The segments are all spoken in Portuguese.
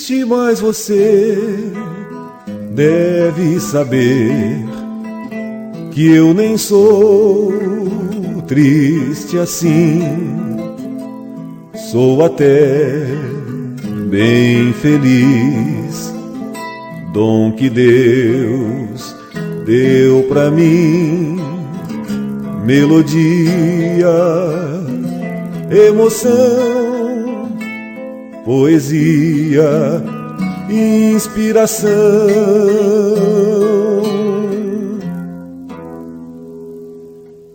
triste, mas você deve saber que eu nem sou triste assim. Sou até bem feliz, dom que Deus deu pra mim. Melodia, emoção, poesia, inspiração.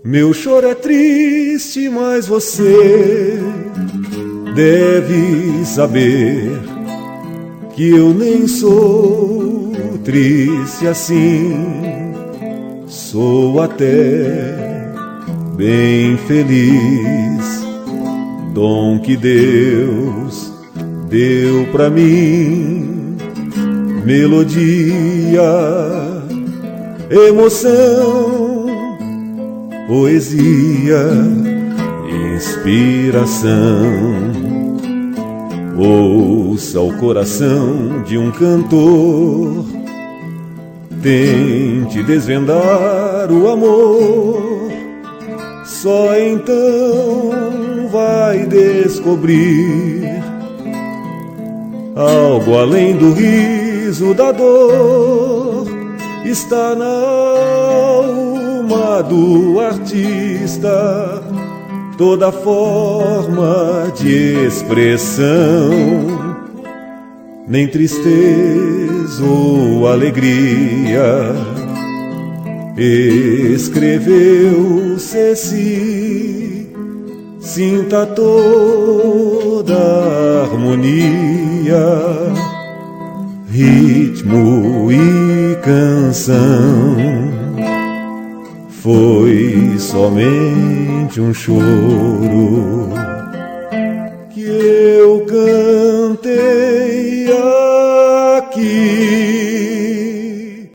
Meu choro é triste, mas você deve saber que eu nem sou triste assim. Sou até bem feliz, dom que Deus deu pra mim. Melodia, emoção, poesia, inspiração. Ouça o coração de um cantor, tente desvendar o amor. Só então vai descobrir algo além do riso da dor. Está na alma do artista toda forma de expressão. Nem tristeza ou alegria escreveu Ceci. Sinta toda a harmonia, ritmo e canção. Foi somente um choro